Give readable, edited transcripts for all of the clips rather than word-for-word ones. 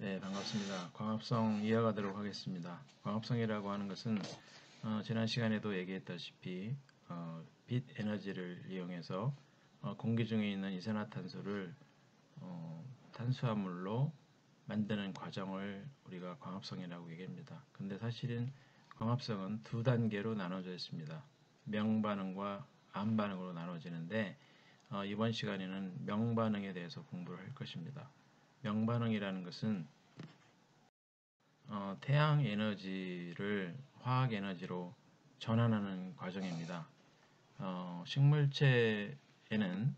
네, 반갑습니다. 광합성 이어가도록 하겠습니다. 광합성이라고 하는 것은 지난 시간에도 얘기했다시피 빛 에너지를 이용해서 공기 중에 있는 이산화탄소를 탄수화물로 만드는 과정을 우리가 광합성이라고 얘기합니다. 근데 사실은 광합성은 두 단계로 나눠져 있습니다. 명반응과 암반응으로 나눠지는데 이번 시간에는 명반응에 대해서 공부를 할 것입니다. 명반응이라는 것은 태양 에너지를 화학 에너지로 전환하는 과정입니다. 식물체에는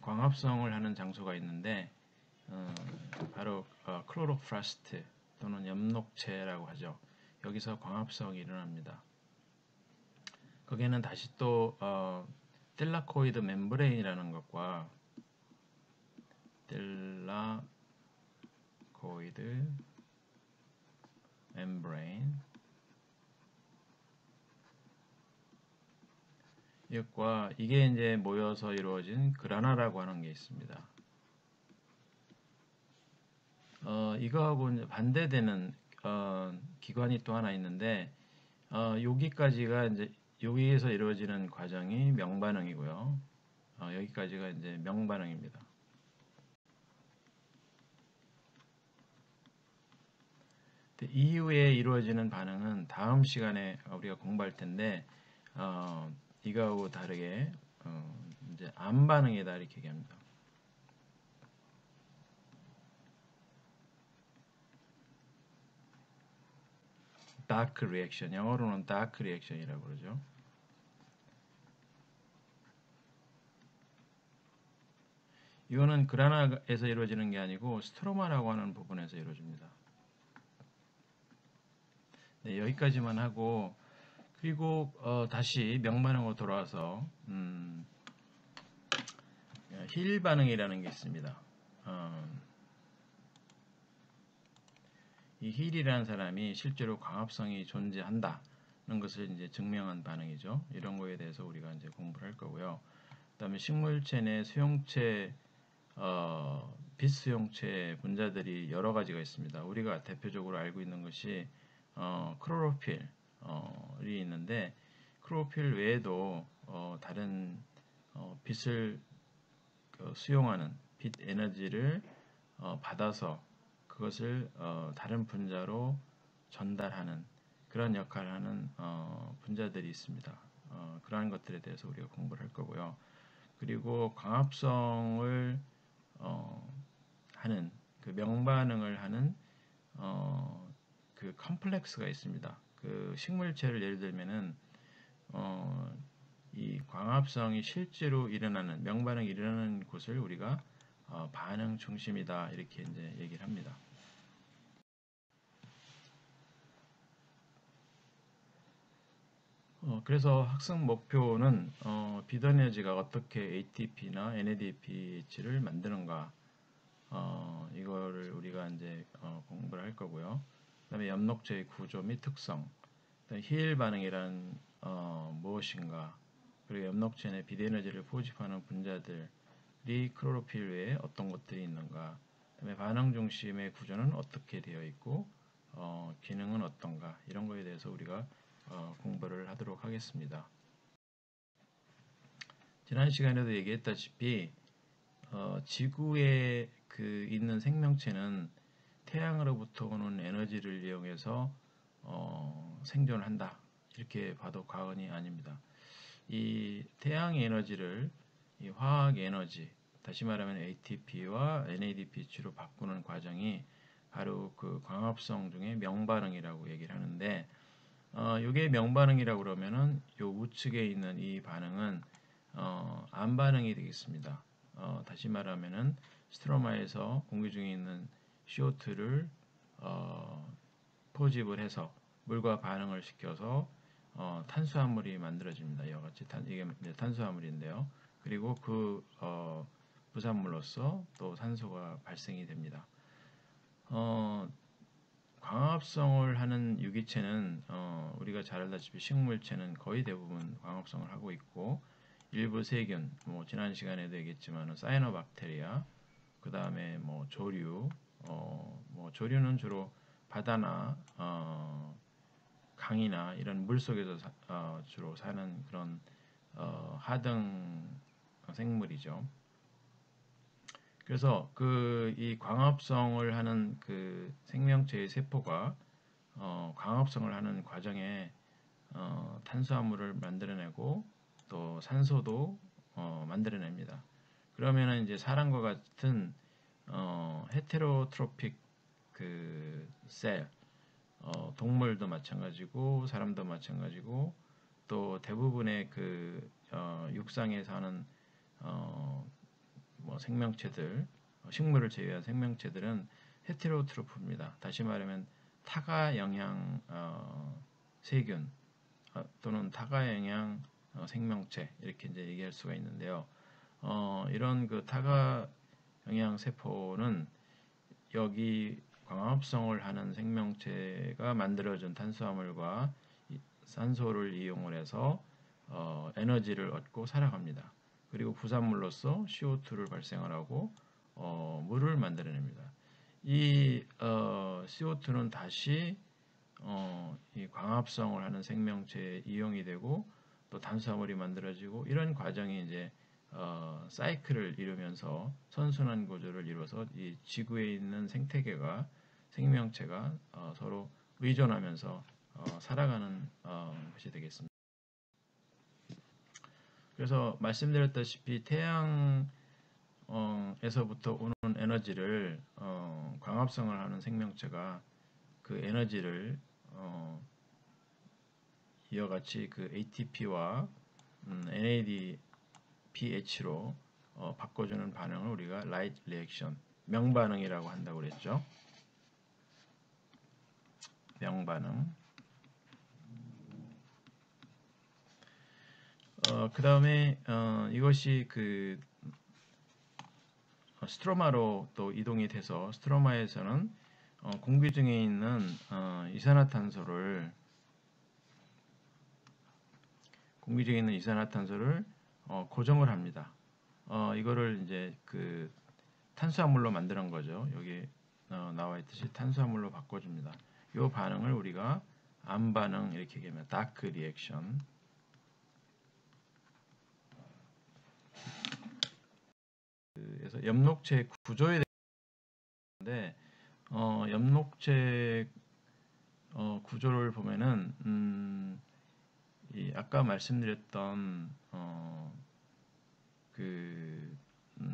광합성을 하는 장소가 있는데 바로 클로로플라스트 또는 엽록체라고 하죠. 여기서 광합성이 일어납니다. 거기에는 다시 또 텔라코이드 멤브레인이라는 것과 텔라코이드 멤브레인 이것과 이게 이제 모여서 이루어진 그라나라고 하는 게 있습니다. 이거하고 이제 반대되는 기관이 또 하나 있는데 여기까지가 이제 여기에서 이루어지는 과정이 명반응이고요. 여기까지가 이제 명반응입니다. 이후에 이루어지는 반응은 다음 시간에 우리가 공부할 텐데 이거하고 다르게 이제 암반응이다 이렇게 얘기합니다. dark reaction, 영어로는 dark reaction이라고 그러죠. 이거는 그라나에서 이루어지는 게 아니고 스트로마라고 하는 부분에서 이루어집니다. 네, 여기까지만 하고 그리고 다시 명반응으로 돌아와서 힐 반응이라는 게 있습니다. 이 힐이라는 사람이 실제로 광합성이 존재한다는 것을 이제 증명한 반응이죠. 이런 거에 대해서 우리가 이제 공부를 할 거고요. 그다음에 식물체 내 수용체 비수용체 분자들이 여러 가지가 있습니다. 우리가 대표적으로 알고 있는 것이 크로로필이 있는데 크로로필 외에도 다른 빛을 수용하는 빛 에너지를 받아서 그것을 다른 분자로 전달하는 그런 역할을 하는 분자들이 있습니다. 그러한 것들에 대해서 우리가 공부를 할 거고요. 그리고 광합성을 하는 그 명반응을 하는 그 컴플렉스가 있습니다. 그 식물체를 예를 들면은 이 광합성이 실제로 일어나는 명반응이 일어나는 곳을 우리가 반응 중심이다 이렇게 이제 얘기를 합니다. 그래서 학습 목표는 빛에너지가 어떻게 ATP나 NADPH를 만드는가 이거를 우리가 이제 공부를 할 거고요. 그다음에 엽록체의 구조 및 특성, 힐 반응이란 무엇인가, 그리고 엽록체 내 빛에너지를 포집하는 분자들이 클로로필 외에 어떤 것들이 있는가, 그다음에 반응 중심의 구조는 어떻게 되어 있고 기능은 어떤가 이런 거에 대해서 우리가 공부를 하도록 하겠습니다. 지난 시간에도 얘기했다시피 지구에 그 있는 생명체는 태양으로부터 오는 에너지를 이용해서 생존을 한다 이렇게 봐도 과언이 아닙니다. 이 태양 에너지를 이 화학 에너지 다시 말하면 ATP와 NADPH로 바꾸는 과정이 바로 그 광합성 중에 명반응이라고 얘기를 하는데 이게 명반응이라고 그러면은 요 우측에 있는 이 반응은 암반응이 되겠습니다. 다시 말하면은 스트로마에서 공기 중에 있는 CO2를 포집을 해서 물과 반응을 시켜서 탄수화물이 만들어집니다. 이와 같이 이게 탄수화물인데요. 그리고 그 부산물로서 또 산소가 발생이 됩니다. 광합성을 하는 유기체는 우리가 잘 알다시피 식물체는 거의 대부분 광합성을 하고 있고 일부 세균, 뭐 지난 시간에도 얘기했지만 사이노박테리아, 그 다음에 뭐 조류, 뭐 조류는 주로 바다나 강이나 이런 물 속에서 주로 사는 그런 하등 생물이죠. 그래서 이 광합성을 하는 그 생명체의 세포가 광합성을 하는 과정에 탄수화물을 만들어내고 또 산소도 만들어냅니다. 그러면은 이제 사람과 같은 헤테로트로픽 그 셀, 동물도 마찬가지고 사람도 마찬가지고 또 대부분의 그 육상에 사는 뭐 생명체들, 식물을 제외한 생명체들은 헤테로트로프입니다. 다시 말하면 타가 영양 세균 또는 타가 영양 생명체 이렇게 이제 얘기할 수가 있는데요. 이런 그 타가 영양 세포는 여기 광합성을 하는 생명체가 만들어준 탄수화물과 산소를 이용을 해서 에너지를 얻고 살아갑니다. 그리고 부산물로서 CO2를 발생을 하고 물을 만들어냅니다. 이 CO2는 다시 이 광합성을 하는 생명체에 이용이 되고 또 탄수화물이 만들어지고 이런 과정이 이제 사이클을 이루면서 선순환 구조를 이루어서 이 지구에 있는 생태계가 생명체가 서로 의존하면서 살아가는 것이 되겠습니다. 그래서 말씀드렸다시피 태양에서부터 오는 에너지를 광합성을 하는 생명체가 그 에너지를 이와 같이 그 ATP와 NADPH로 바꿔주는 반응을 우리가 라이트 리액션, 명반응이라고 한다고 그랬죠. 명반응. 그 다음에 이것이 그 스트로마로 또 이동이 돼서 스트로마에서는 공기 중에 있는 이산화탄소를 고정을 합니다. 이거를 이제 그 탄수화물로 만드는 거죠. 여기 나와 있듯이 탄수화물로 바꿔줍니다. 이 반응을 우리가 암반응 이렇게 얘기하면 다크 리액션. 그래서 엽록체 구조에 대한데 엽록체 구조를 보면은 이 아까 말씀드렸던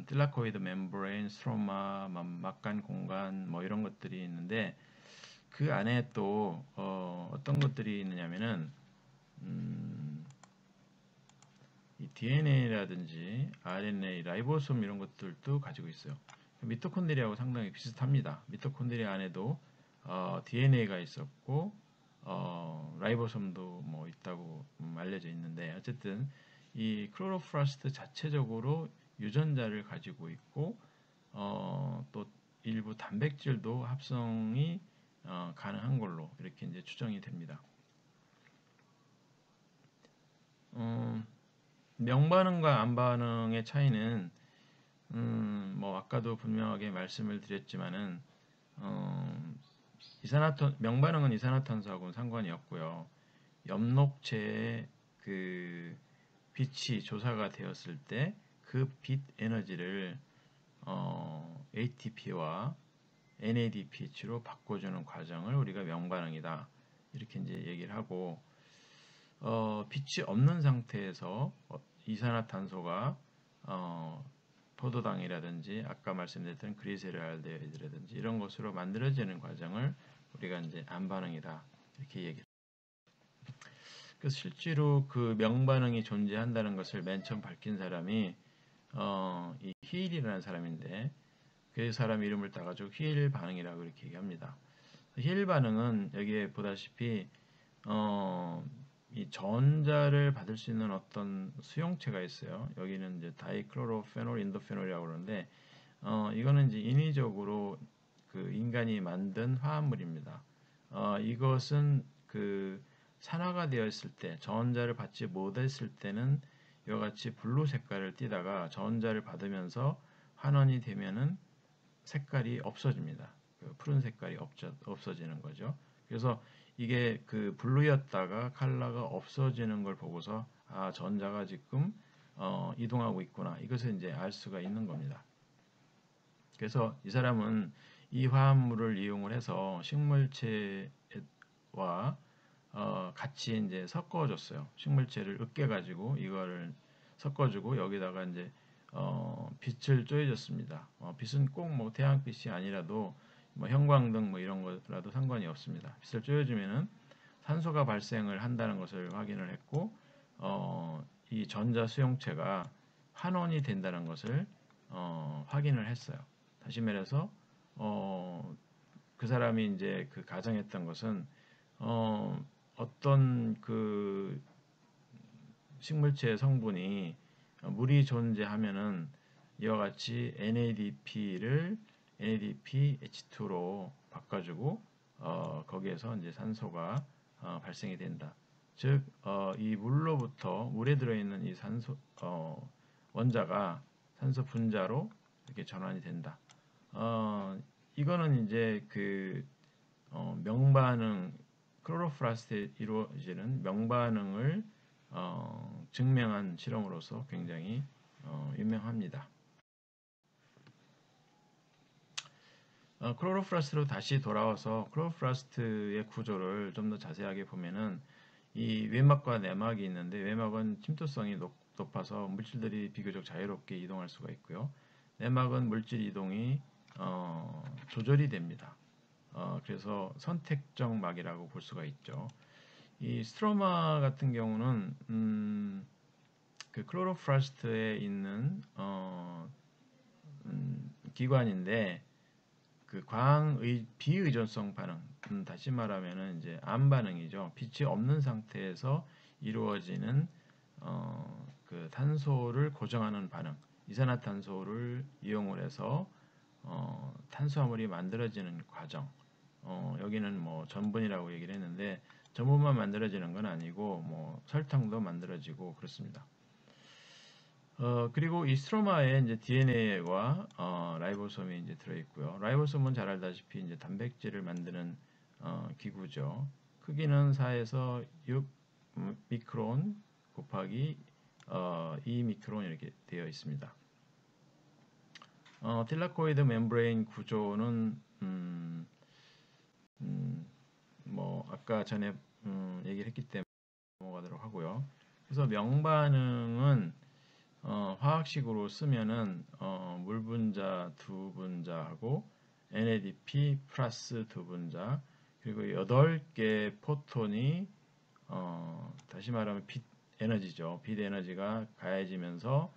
틸라코이드 멤브레인, 스트로마, 막간 공간 뭐 이런 것들이 있는데 그 안에 또 어떤 것들이 있느냐면은 이 DNA라든지 RNA, 라이보솜 이런 것들도 가지고 있어요. 미토콘드리아하고 상당히 비슷합니다. 미토콘드리아 안에도 DNA가 있었고 라이보솜도 뭐 있다고 알려져 있는데 어쨌든 이 클로로플라스트 자체적으로 유전자를 가지고 있고 또 일부 단백질도 합성이 가능한 걸로 이렇게 이제 추정이 됩니다. 명반응과 암반응의 차이는 뭐 아까도 분명하게 말씀을 드렸지만은 명반응은 이산화탄소하고는 상관이 없고요. 엽록체의 그 빛이 조사가 되었을 때 그 빛 에너지를 ATP와 NADPH로 바꿔주는 과정을 우리가 명반응이다 이렇게 이제 얘기를 하고 빛이 없는 상태에서 이산화탄소가 포도당이라든지 아까 말씀드렸던 그리세르알데히드라든지 이런 것으로 만들어지는 과정을 우리가 이제 암반응이다 이렇게 얘기합니다. 그래서 실제로 그 명반응이 존재한다는 것을 맨 처음 밝힌 사람이 이 히일이라는 사람인데 그 사람 이름을 따가지고 히일 반응이라고 이렇게 얘기합니다. 히일 반응은 여기에 보다시피 이 전자를 받을 수 있는 어떤 수용체가 있어요. 여기는 이제 다이클로로페놀, 인도페놀이라고 그러는데 이거는 이제 인위적으로 그 인간이 만든 화합물입니다. 이것은 그 산화가 되었을 때 전자를 받지 못했을 때는 이와 같이 블루 색깔을 띠다가 전자를 받으면서 환원이 되면은 색깔이 없어집니다. 그 푸른 색깔이 없어지는 거죠. 그래서 이게 그 블루였다가 컬러가 없어지는 걸 보고서 아, 전자가 지금 이동하고 있구나. 이것을 이제 알 수가 있는 겁니다. 그래서 이 사람은 이 화합물을 이용을 해서 식물체와 같이 이제 섞어줬어요. 식물체를 으깨가지고 이거를 섞어주고 여기다가 이제 빛을 쪼여줬습니다. 빛은 꼭 뭐 태양빛이 아니라도 뭐 형광등 뭐 이런 거라도 상관이 없습니다. 빛을 쪼여주면은 산소가 발생을 한다는 것을 확인을 했고 이 전자 수용체가 환원이 된다는 것을 확인을 했어요. 다시 말해서 그 사람이 이제 그 가정했던 것은 어떤 그 식물체의 성분이 물이 존재하면은 이와 같이 NADP를 NADP H2로 바꿔주고 거기에서 이제 산소가 발생이 된다. 즉, 이 물에 들어있는 이 산소 원자가 산소 분자로 이렇게 전환이 된다. 이거는 이제 그 명반응 클로로플라스트에 이루어지는 명반응을 증명한 실험으로서 굉장히 유명합니다. 클로로플라스트로 다시 돌아와서 클로로플라스트의 구조를 좀 더 자세하게 보면은 이 외막과 내막이 있는데 외막은 침투성이 높아서 물질들이 비교적 자유롭게 이동할 수가 있고요. 내막은 물질 이동이 조절이 됩니다. 그래서 선택적 막이라고 볼 수가 있죠. 이 스트로마 같은 경우는 그 클로로플라스트에 있는 기관인데 그 광의 비의존성 반응, 다시 말하면은 이제 암 반응이죠. 빛이 없는 상태에서 이루어지는 그 탄소를 고정하는 반응, 이산화탄소를 이용을 해서 탄수화물이 만들어지는 과정. 여기는 뭐 전분이라고 얘기를 했는데 전분만 만들어지는 건 아니고 뭐 설탕도 만들어지고 그렇습니다. 그리고 이 스트로마에 이제 DNA와 라이보솜이 이제 들어있고요. 라이보솜은 잘 알다시피 이제 단백질을 만드는 기구죠. 크기는 4에서 6 미크론 곱하기 2 미크론 이렇게 되어 있습니다. 틸라코이드 멤브레인 구조는 뭐 아까 전에 얘기를 했기 때문에 넘어가도록 하고요. 그래서 명반응은 화학식으로 쓰면은 물 분자 2분자하고 NADP 플러스 2분자 그리고 8개 포톤이 다시 말하면 빛 에너지죠. 빛 에너지가 가해지면서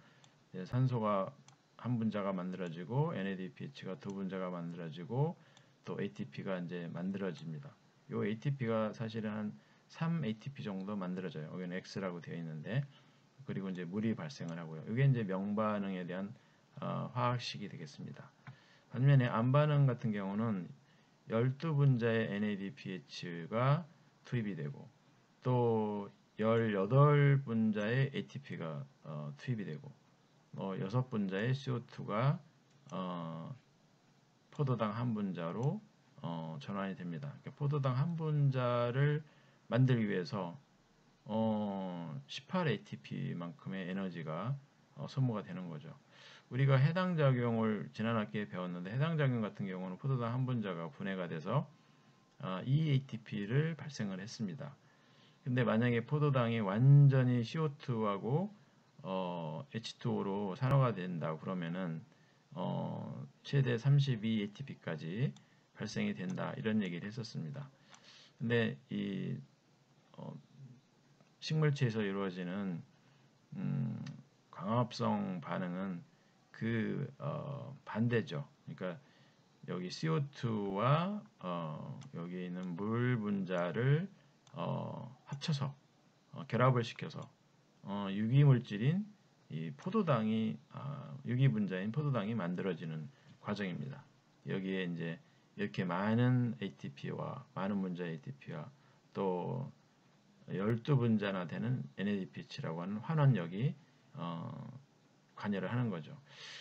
산소가 한 분자가 만들어지고 NADPH가 2분자가 만들어지고 또 ATP가 이제 만들어집니다. 이 ATP가 사실은 한 3ATP 정도 만들어져요. 여기는 X라고 되어 있는데 그리고 이제 물이 발생을 하고요. 이게 이제 명반응에 대한 화학식이 되겠습니다. 반면에 암반응 같은 경우는 12분자의 NADPH가 투입이 되고 또 18분자의 ATP가 투입이 되고 6분자의 CO2가 포도당 한 분자로 전환이 됩니다. 그러니까 포도당 한 분자를 만들기 위해서 18ATP만큼의 에너지가 소모가 되는 거죠. 우리가 해당 작용을 지난 학기에 배웠는데 해당 작용 같은 경우는 포도당 한 분자가 분해가 돼서 2ATP를 발생을 했습니다. 근데 만약에 포도당이 완전히 CO2하고 H2O로 산화가 된다 그러면은 최대 32ATP까지 발생이 된다 이런 얘기를 했었습니다. 근데 이 식물체에서 이루어지는 광합성 반응은 그 반대죠. 그러니까 여기 CO2와 여기 있는 물 분자를 합쳐서 결합을 시켜서 유기물질인 이 포도당이 유기분자인 포도당이 만들어지는 과정입니다. 여기에 이제 이렇게 많은 ATP와 많은 분자의 ATP와 또 12분자나 되는 NADPH라고 하는 환원력이 관여를 하는 거죠.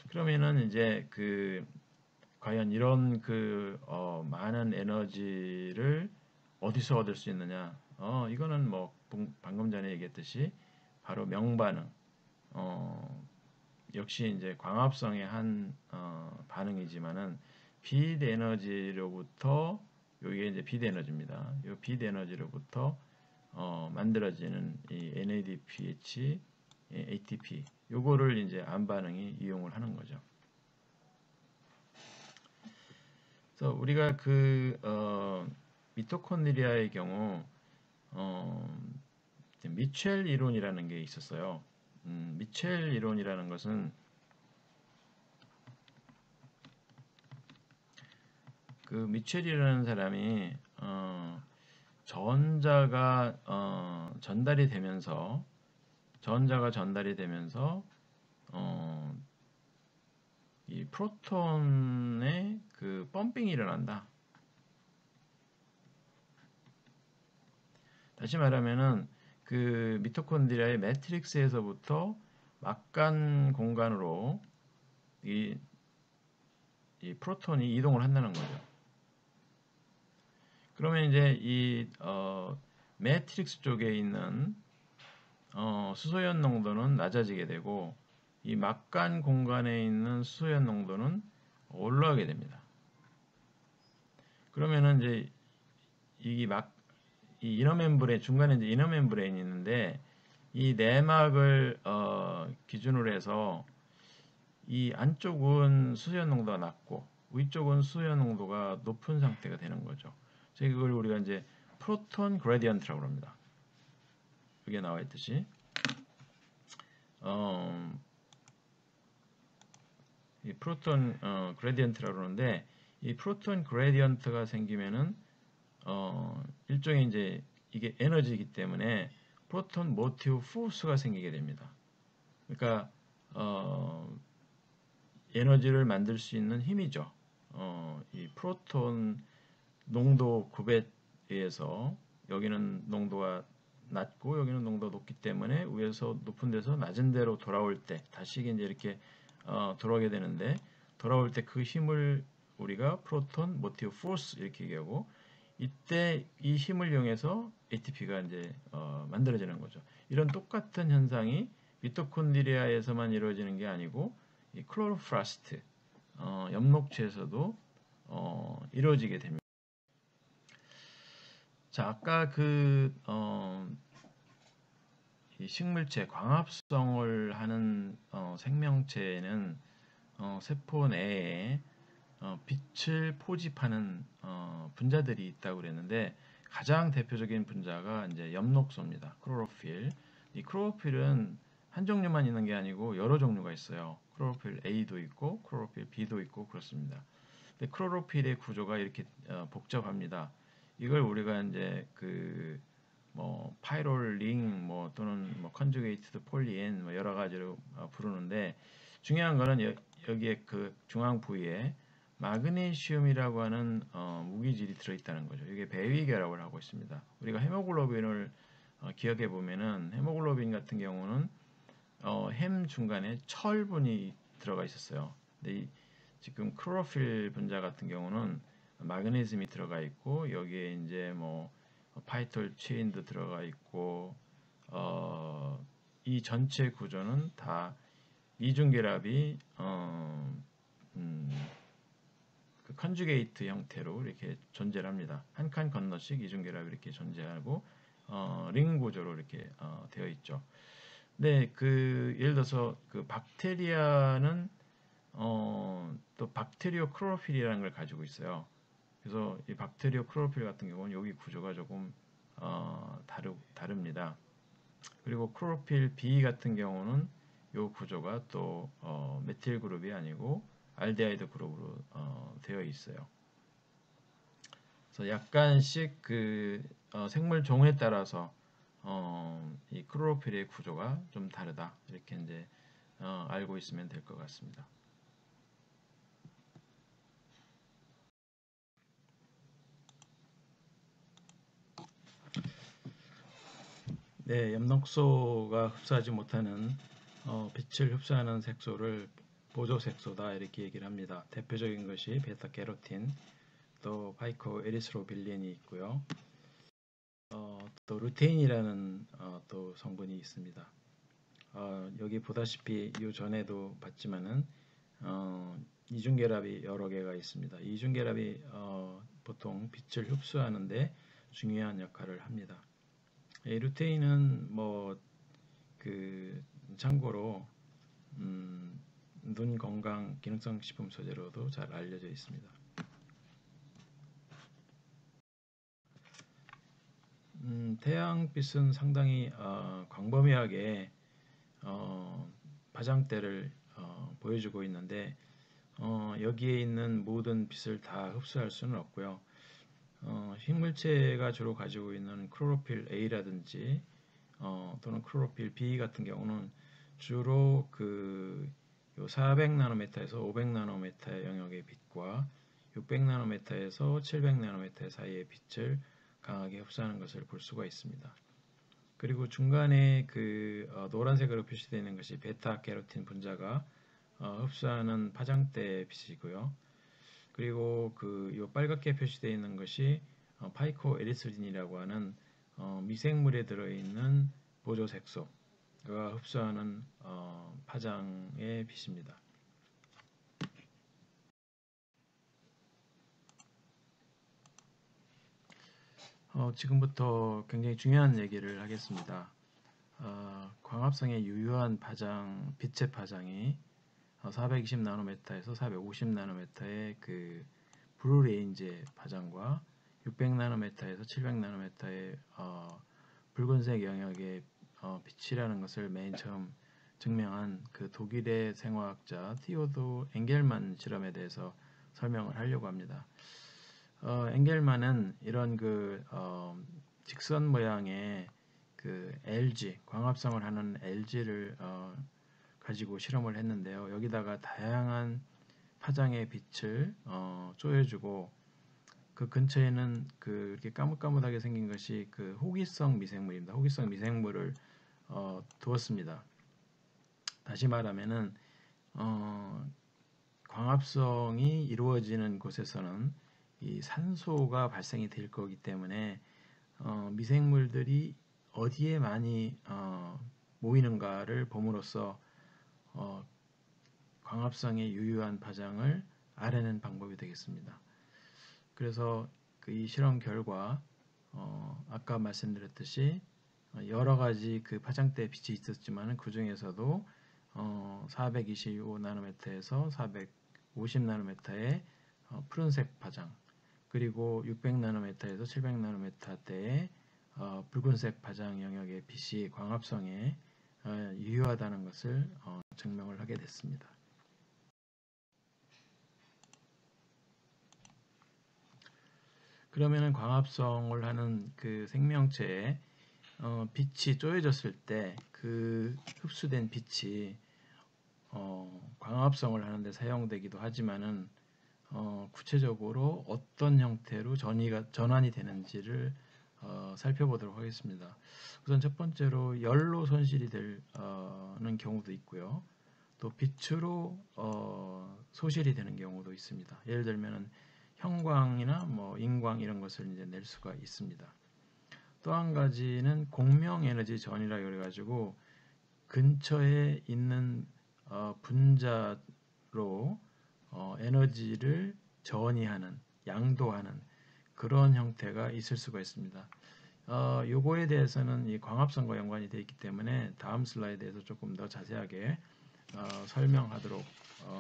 그러면은 이제 과연 이런 많은 에너지를 어디서 얻을 수 있느냐? 이거는 뭐 방금 전에 얘기했듯이 바로 명반응. 역시 이제 광합성의 한 반응이지만은 빛 에너지로부터 여기에 이제 빛 에너지입니다. 이 빛 에너지로부터 만들어지는 이 NADPH, ATP 요거를 이제 암 반응이 이용을 하는 거죠. 그래서 우리가 미토콘드리아의 경우 미첼 이론이라는 게 있었어요. 미첼 이론이라는 것은 미첼이라는 사람이 전자가 전달이 되면서 이 프로톤의 펌핑이 일어난다. 다시 말하면은 미토콘드리아의 매트릭스에서부터 막간 공간으로 이 프로톤이 이동을 한다는 거죠. 그러면 이제 이 매트릭스 쪽에 있는 수소연 농도는 낮아지게 되고 이 막간 공간에 있는 수소연 농도는 올라가게 됩니다. 그러면은 이제 이 이너 멤브레인 중간에 이제 이너 멤브레인이 있는데 이 내막을 기준으로 해서 이 안쪽은 수소연 농도가 낮고 위쪽은 수소연 농도가 높은 상태가 되는 거죠. 그래서 이걸 우리가 이제 프로톤 그레디언트라고 합니다. 여기에 나와 있듯이 이 프로톤 그레디언트라고 그러는데 이 프로톤 그레디언트가 생기면은 일종의 이제 이게 에너지이기 때문에 프로톤 모티브 포스가 생기게 됩니다. 그러니까 에너지를 만들 수 있는 힘이죠. 이 프로톤 농도 굽에 의해서 여기는 농도가 낮고 여기는 농도가 높기 때문에 위에서 높은 데서 낮은 데로 돌아올 때 다시 이제 이렇게 돌아오게 되는데 돌아올 때 그 힘을 우리가 프로톤 모티브 포스 이렇게 얘기하고 이때 이 힘을 이용해서 ATP가 이제 만들어지는 거죠. 이런 똑같은 현상이 미토콘드리아에서만 이루어지는 게 아니고 이 클로로플라스트 엽록체에서도 이루어지게 됩니다. 자, 아까 이 식물체 광합성을 하는 생명체에는 세포 내에 빛을 포집하는 분자들이 있다고 그랬는데 가장 대표적인 분자가 이제 엽록소입니다. 클로로필. 이 클로로필은 한 종류만 있는 게 아니고 여러 종류가 있어요. 클로로필 A도 있고 클로로필 B도 있고 그렇습니다. 근데 클로로필의 구조가 이렇게 복잡합니다. 이걸 우리가 이제 뭐 파이롤 링 뭐 또는 뭐 컨주게이트드 폴리엔 뭐 여러 가지로 부르는데 중요한 거는 여기에 중앙 부위에 마그네슘이라고 하는 무기질이 들어있다는 거죠. 이게 배위 결합을 하고 있습니다. 우리가 헤모글로빈을 기억해 보면은 헤모글로빈 같은 경우는 햄 중간에 철분이 들어가 있었어요. 근데 지금 클로로필 분자 같은 경우는 마그네슘이 들어가 있고 여기에 이제 뭐 파이톨 체인도 들어가 있고 이 전체 구조는 다 이중결합이 컨주게이트 형태로 이렇게 존재를 합니다. 한 칸 건너씩 이중결합이 이렇게 존재하고 링 구조로 이렇게 되어 있죠. 네, 예를 들어서 박테리아는 또 박테리오 클로로필이라는 걸 가지고 있어요. 그래서 이 박테리오 클로로필 같은 경우는 여기 구조가 조금 다릅니다. 그리고 클로로필 B 같은 경우는 이 구조가 또 메틸 그룹이 아니고 알데하이드 그룹으로 되어 있어요. 그래서 약간씩 생물 종에 따라서 이 클로로필의 구조가 좀 다르다 이렇게 이제 알고 있으면 될 것 같습니다. 네, 엽록소가 흡수하지 못하는 빛을 흡수하는 색소를 보조색소다 이렇게 얘기를 합니다. 대표적인 것이 베타캐로틴, 또 파이코 에리스로빌린이 있고요. 또 루테인이라는 또 성분이 있습니다. 여기 보다시피 이 전에도 봤지만은 이중결합이 여러 개가 있습니다. 이중결합이 보통 빛을 흡수하는데 중요한 역할을 합니다. 루테인은 참고로 눈 건강 기능성 식품 소재로도 잘 알려져 있습니다. 태양빛은 상당히 광범위하게 파장대를 보여주고 있는데 여기에 있는 모든 빛을 다 흡수할 수는 없고요. 식물체가 주로 가지고 있는 클로로필 A라든지 또는 클로로필 B 같은 경우는 주로 400나노미터에서 500나노미터 영역의 빛과 600나노미터에서 700나노미터 사이의 빛을 강하게 흡수하는 것을 볼 수가 있습니다. 그리고 중간에 노란색으로 표시되어 있는 것이 베타캐로틴 분자가 흡수하는 파장대 빛이고요. 그리고 요 빨갛게 표시되어 있는 것이 파이코 에리스린이라고 하는 미생물에 들어있는 보조색소가 흡수하는 파장의 빛입니다. 지금부터 굉장히 중요한 얘기를 하겠습니다. 광합성의 유효한 파장, 빛의 파장이 420나노미터에서 450나노미터의 블루레인지의 파장과 600나노미터에서 700나노미터의 붉은색 영역의 빛이라는 것을 맨 처음 증명한 독일의 생화학자 티오도 엥겔만 실험에 대해서 설명을 하려고 합니다. 엥겔만은 이런 직선 모양의 LG, 광합성을 하는 LG를 가지고 실험을 했는데요. 여기다가 다양한 파장의 빛을 쪼여주고 그 근처에는 이렇게 까뭇까뭇하게 생긴 것이 호기성 미생물입니다. 호기성 미생물을 두었습니다. 다시 말하면은 광합성이 이루어지는 곳에서는 이 산소가 발생이 될 거기 때문에 미생물들이 어디에 많이 모이는가를 봄으로써 광합성의 유효한 파장을 알아내는 방법이 되겠습니다. 그래서 이 실험 결과 아까 말씀드렸듯이 여러 가지 파장대 빛이 있었지만 그 중에서도 425나노미터에서 450나노미터의 푸른색 파장, 그리고 600나노미터에서 700나노미터대의 붉은색 파장 영역의 빛이 광합성에 유효하다는 것을 증명을 하게 됐습니다. 그러면은 광합성을 하는 생명체에 빛이 쪼여졌을 때 흡수된 빛이 광합성을 하는데 사용되기도 하지만은 구체적으로 어떤 형태로 전환이 되는지를 살펴보도록 하겠습니다. 우선 첫 번째로 열로 손실이 되는 경우도 있고요. 또 빛으로 소실이 되는 경우도 있습니다. 예를 들면 형광이나 인광 이런 것을 이제 낼 수가 있습니다. 또 한 가지는 공명 에너지 전이라 그래가지고 근처에 있는 분자로 에너지를 전이하는, 양도하는 그런 형태가 있을 수가 있습니다. 요거에 대해서는 이 광합성과 연관이 되어 있기 때문에 다음 슬라이드에서 조금 더 자세하게 설명하도록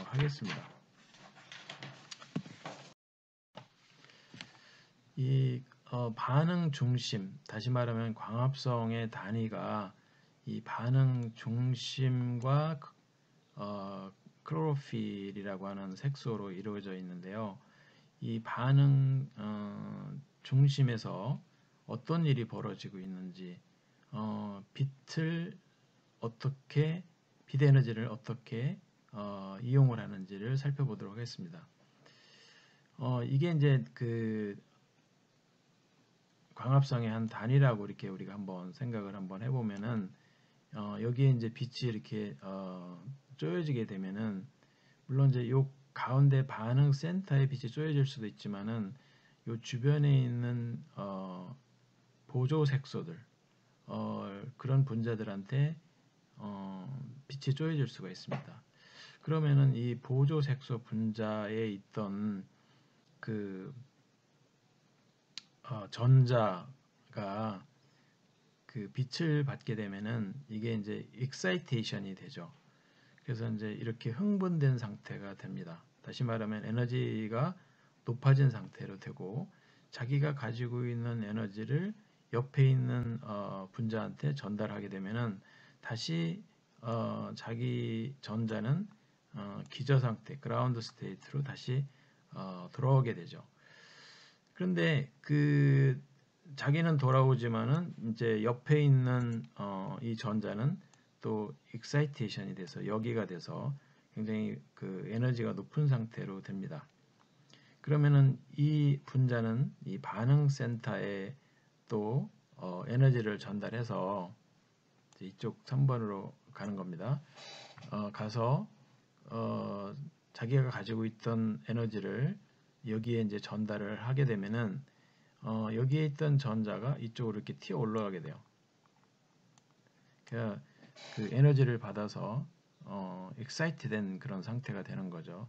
하겠습니다. 이 반응 중심, 다시 말하면 광합성의 단위가 이 반응 중심과 클로로필이라고 하는 색소로 이루어져 있는데요. 이 반응 중심에서 어떤 일이 벌어지고 있는지, 빛 에너지를 어떻게 이용을 하는지를 살펴보도록 하겠습니다. 이게 이제 광합성의 한 단위라고 이렇게 우리가 한번 생각을 한번 해보면은 여기에 이제 빛이 이렇게 쪼여지게 되면은, 물론 이제 요 가운데 반응 센터에 빛이 쪼여질 수도 있지만은 요 주변에 있는 보조 색소들, 그런 분자들한테 빛이 쪼여질 수가 있습니다. 그러면은 이 보조 색소 분자에 있던 그 전자가 그 빛을 받게 되면은 이게 이제 익사이테이션이 되죠. 그래서 이제 이렇게 흥분된 상태가 됩니다. 다시 말하면 에너지가 높아진 상태로 되고, 자기가 가지고 있는 에너지를 옆에 있는 분자한테 전달하게 되면은 다시 자기 전자는 기저 상태, 그라운드 스테이트로 다시 돌아오게 되죠. 그런데 그 자기는 돌아오지만은 이제 옆에 있는 이 전자는 또 익사이테이션이 돼서 여기가 돼서 굉장히 그 에너지가 높은 상태로 됩니다. 그러면은 이 분자는 이 반응 센터에 또 에너지를 전달해서 이쪽 3번으로 가는 겁니다. 가서 자기가 가지고 있던 에너지를 여기에 이제 전달을 하게 되면은 여기에 있던 전자가 이쪽으로 이렇게 튀어 올라가게 돼요. 그러니까 그 에너지를 받아서 excited 그런 상태가 되는 거죠.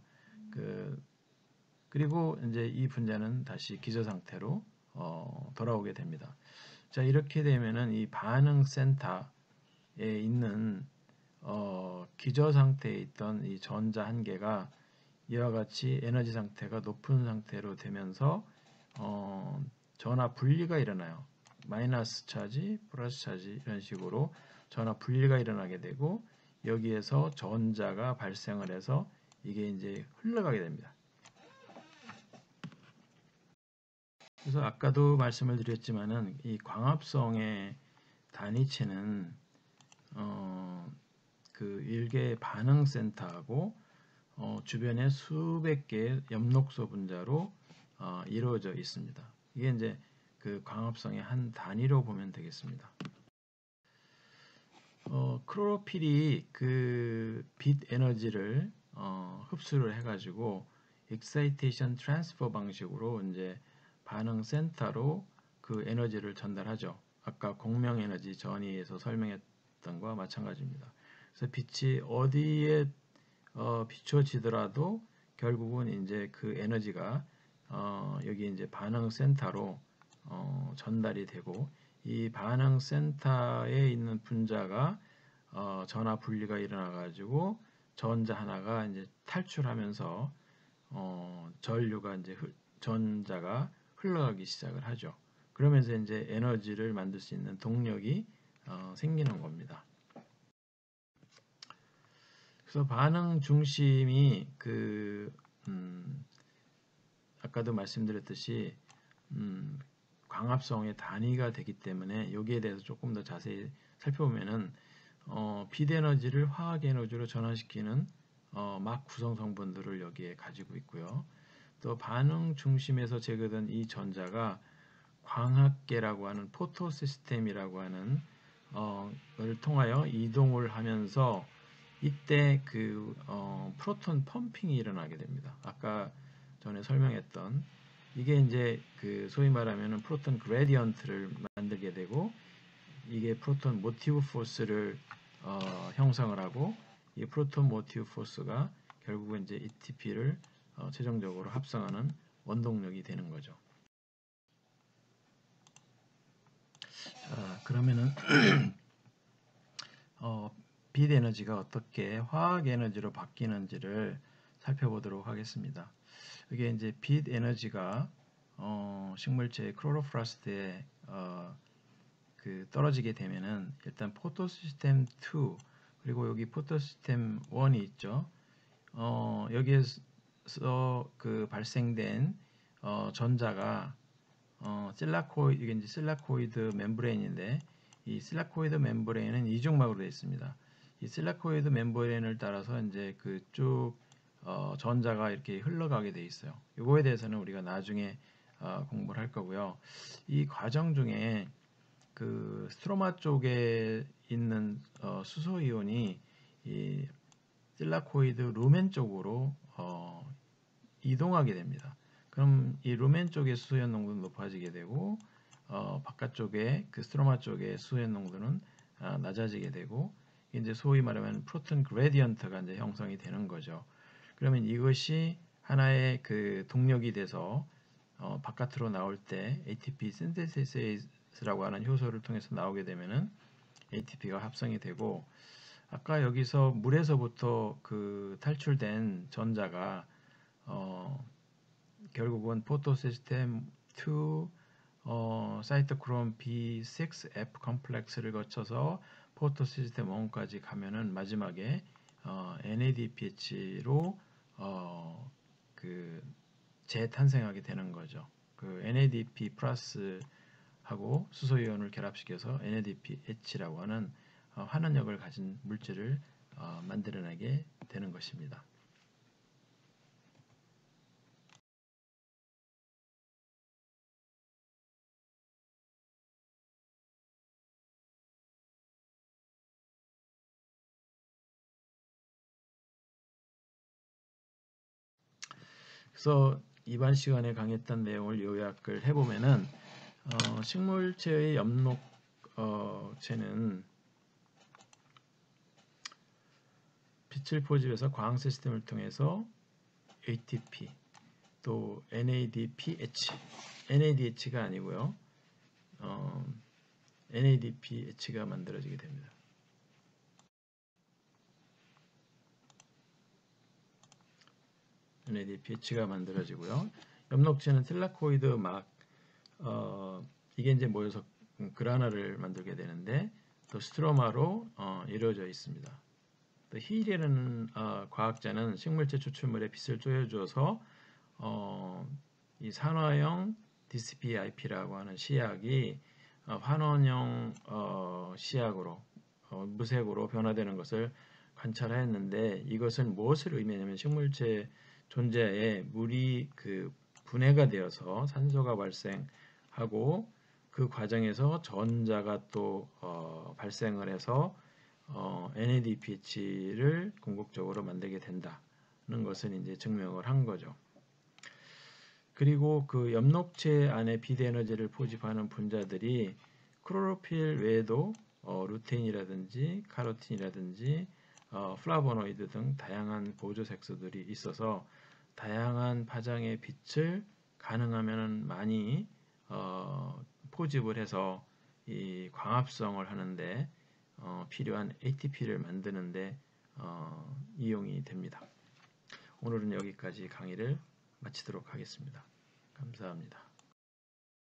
그리고 이제 이 분자는 다시 기저 상태로 돌아오게 됩니다. 자, 이렇게 되면은 이 반응 센터에 있는 기저 상태에 있던 이 전자 한 개가 이와 같이 에너지 상태가 높은 상태로 되면서 전하 분리가 일어나요. 마이너스 차지, 플러스 차지 이런 식으로 전하 분리가 일어나게 되고, 여기에서 전자가 발생을 해서 이게 이제 흘러가게 됩니다. 그래서 아까도 말씀을 드렸지만은 이 광합성의 단위체는 그 일개 반응 센터하고 주변에 수백 개의 엽록소 분자로 이루어져 있습니다. 이게 이제 그 광합성의 한 단위로 보면 되겠습니다. 클로로필이 그 빛 에너지를 흡수를 해가지고 익사이테이션 트랜스퍼 방식으로 이제 반응 센터로 그 에너지를 전달하죠. 아까 공명 에너지 전위에서 설명했던 것과 마찬가지입니다. 그래서 빛이 어디에 비춰지더라도 결국은 이제 그 에너지가 여기 이제 반응 센터로 전달이 되고, 이 반응 센터에 있는 분자가 전하 분리가 일어나 가지고 전자 하나가 이제 탈출하면서 전류가 이제 전자가 흘러가기 시작을 하죠. 그러면서 이제 에너지를 만들 수 있는 동력이 생기는 겁니다. 그래서 반응 중심이 아까도 말씀드렸듯이 광합성의 단위가 되기 때문에 여기에 대해서 조금 더 자세히 살펴보면은 빛 에너지를 화학 에너지로 전환시키는 막 구성 성분들을 여기에 가지고 있고요. 또 반응 중심에서 제거된 이 전자가 광학계라고 하는 포토 시스템이라고 하는 을 통하여 이동을 하면서 이때 그 프로톤 펌핑이 일어나게 됩니다. 아까 전에 설명했던 이게 이제 그 소위 말하면 프로톤 그레디언트를 만들게 되고, 이게 프로톤 모티브 포스를 형성을 하고, 이 프로톤 모티브 포스가 결국은 이제 ETP를 최종적으로 합성하는 원동력이 되는 거죠. 자, 그러면은 빛 에너지가 어떻게 화학 에너지로 바뀌는지를 살펴보도록 하겠습니다. 이게 이제 빛 에너지가 식물체의 클로로플라스트에 그 떨어지게 되면은 일단 포토시스템 2 그리고 여기 포토시스템 1이 있죠. 여기에서 그 발생된 전자가 실라코이드, 이게 이제 실라코이드 멤브레인인데, 이 실라코이드 멤브레인은 이중막으로 되어 있습니다. 이 실라코이드 멤브레인을 따라서 이제 그 쭉 전자가 이렇게 흘러가게 되어 있어요. 이거에 대해서는 우리가 나중에 공부를 할 거고요. 이 과정 중에 그 스트로마 쪽에 있는 수소이온이 이 틸라코이드 루멘 쪽으로 이동하게 됩니다. 그럼 이 루멘 쪽의 수소이온 농도는 높아지게 되고 바깥쪽에 그 스트로마 쪽의 수소이온 농도는 낮아지게 되고 이제 소위 말하면 프로톤 그레디언트가 이제 형성이 되는 거죠. 그러면 이것이 하나의 그 동력이 돼서 바깥으로 나올 때 ATP 신테시스라고 하는 효소를 통해서 나오게 되면은 ATP가 합성이 되고 아까 여기서 물에서부터 그 탈출된 전자가 결국은 포토 시스템 2 사이토크롬 B6F 컴플렉스를 거쳐서 포토 시스템 1까지 가면은 마지막에 NADPH로 그 재탄생하게 되는 거죠. 그 NADP 플러스하고 수소이온을 결합시켜서 NADPH라고 하는 환원력을 가진 물질을 만들어내게 되는 것입니다. 그래서 이번 시간에 강의했던 내용을 요약을 해보면은 식물체의 엽록체는 빛을 포집해서 광학 시스템을 통해서 ATP 또 NADPH, NADH가 아니고요, NADPH가 만들어지게 됩니다. NADPH가 만들어지고요. 엽록체는 틸라코이드 막 이게 이제 모여서 그라나를 만들게 되는데 또 스트로마로 이루어져 있습니다. 또 힐이라는 과학자는 식물체 추출물에 빛을 쪼여주어서 이 산화형 DCPIP라고 하는 시약이 환원형 시약으로 무색으로 변화되는 것을 관찰하였는데 이것은 무엇을 의미하냐면 식물체 존재에 물이 그 분해가 되어서 산소가 발생하고 그 과정에서 전자가 또 발생을 해서 NADPH를 궁극적으로 만들게 된다는 것을 이제 증명을 한 거죠. 그리고 그 엽록체 안에 비대에너지를 포집하는 분자들이 클로로필 외에도 루테인이라든지 카로틴이라든지 플라보노이드 등 다양한 보조 색소들이 있어서 다양한 파장의 빛을 가능하면 많이 포집을 해서 이 광합성을 하는데 필요한 ATP를 만드는데 이용이 됩니다. 오늘은 여기까지 강의를 마치도록 하겠습니다. 감사합니다.